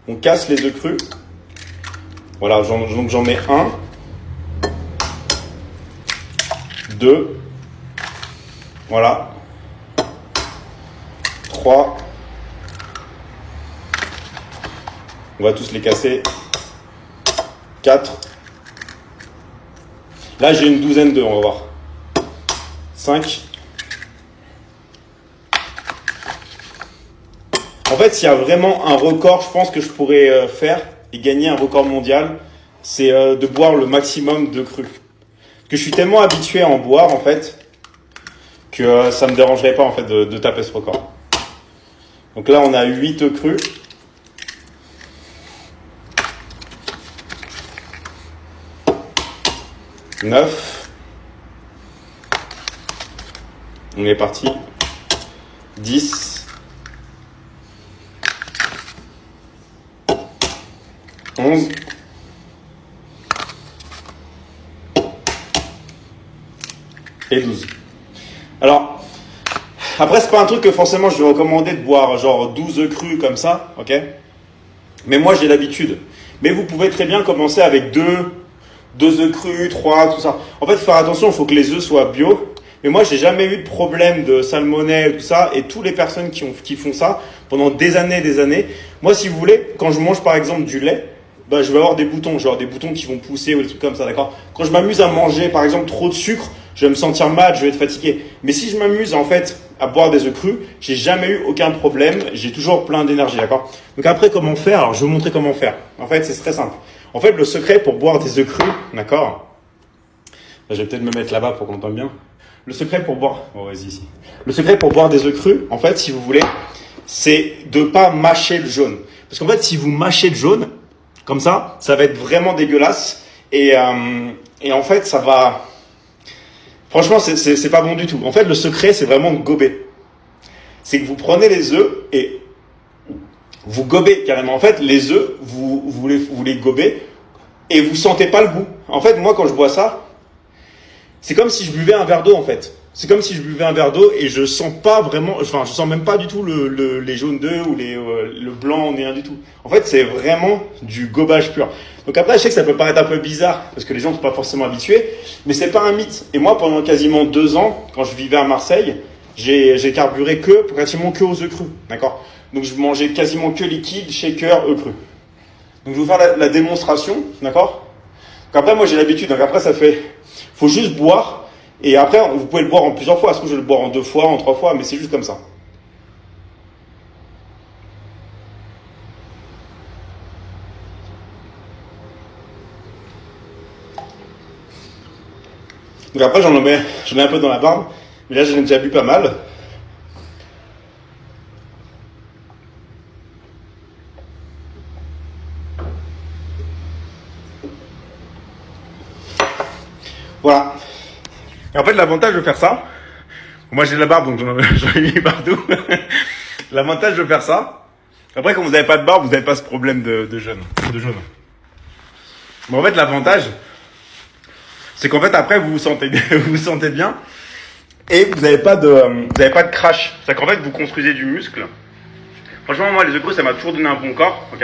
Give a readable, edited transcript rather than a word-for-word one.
On casse les œufs crus. Voilà, donc j'en mets 1, 2, voilà, 3. On va tous les casser. 4. Là, j'ai une douzaine d'œufs, on va voir. 5. En fait, s'il y a vraiment un record, je pense que je pourrais faire et gagner un record mondial, c'est de boire le maximum d'œufs crus. Parce que je suis tellement habitué à en boire, en fait, que ça me dérangerait pas, en fait, de taper ce record. Donc là, on a 8 œufs crus. « 9. On est parti. 10. 11. Et 12. Alors, après, c'est pas un truc que forcément je vais recommander de boire genre 12 œufs crus comme ça, ok? Mais moi, j'ai l'habitude. Mais vous pouvez très bien commencer avec 2 œufs crus, 3, tout ça. En fait, faire attention, il faut que les œufs soient bio. Mais moi, j'ai jamais eu de problème de salmonelle, tout ça. Et toutes les personnes qui font ça pendant des années, moi, si vous voulez, quand je mange par exemple du lait, bah, je vais avoir des boutons. Je vais avoir des boutons qui vont pousser ou des trucs comme ça, d'accord? Quand je m'amuse à manger par exemple trop de sucre, je vais me sentir mal, je vais être fatigué. Mais si je m'amuse en fait à boire des œufs crus, j'ai jamais eu aucun problème. J'ai toujours plein d'énergie, d'accord? Donc après, comment faire? Alors, je vais vous montrer comment faire. En fait, c'est très simple. En fait, le secret pour boire des œufs crus, d'accord? Je vais peut-être me mettre là-bas pour qu'on entende bien. Le secret pour boire, oh, vas-y ici. Le secret pour boire des œufs crus, en fait, si vous voulez, c'est de pas mâcher le jaune. Parce qu'en fait, si vous mâchez le jaune, comme ça va être vraiment dégueulasse. Et en fait, ça va. Franchement, c'est pas bon du tout. En fait, le secret, c'est vraiment de gober. C'est que vous prenez les œufs et vous gobez carrément. En fait, les œufs, vous les gobez et vous sentez pas le goût. En fait, moi, quand je bois ça, c'est comme si je buvais un verre d'eau, en fait. C'est comme si je buvais un verre d'eau et je sens pas vraiment, enfin, je sens même pas du tout les jaunes d'œufs ou le blanc, ni rien du tout. En fait, c'est vraiment du gobage pur. Donc après, je sais que ça peut paraître un peu bizarre parce que les gens ne sont pas forcément habitués, mais c'est pas un mythe. Et moi, pendant quasiment 2 ans, quand je vivais à Marseille, j'ai carburé quasiment que aux œufs crus, d'accord? Donc je mangeais quasiment que liquide, shaker, œufs crus. Donc je vais vous faire la démonstration, d'accord? Donc après, moi j'ai l'habitude, donc après faut juste boire. Et après, vous pouvez le boire en plusieurs fois. Est-ce que je vais le boire en 2 fois, en 3 fois, mais c'est juste comme ça. Donc après, j'en ai un peu dans la barbe. Mais là, j'en ai déjà bu pas mal. Voilà. Et en fait, l'avantage de faire ça, moi j'ai de la barbe, donc j'en ai mis partout. L'avantage de faire ça, après, quand vous n'avez pas de barbe, vous n'avez pas ce problème de jaune. Mais en fait, l'avantage, c'est qu'en fait, après, vous vous sentez bien et vous n'avez pas de crash. C'est qu'en fait, vous construisez du muscle. Franchement, moi, les œufs crus, ça m'a toujours donné un bon corps, ok?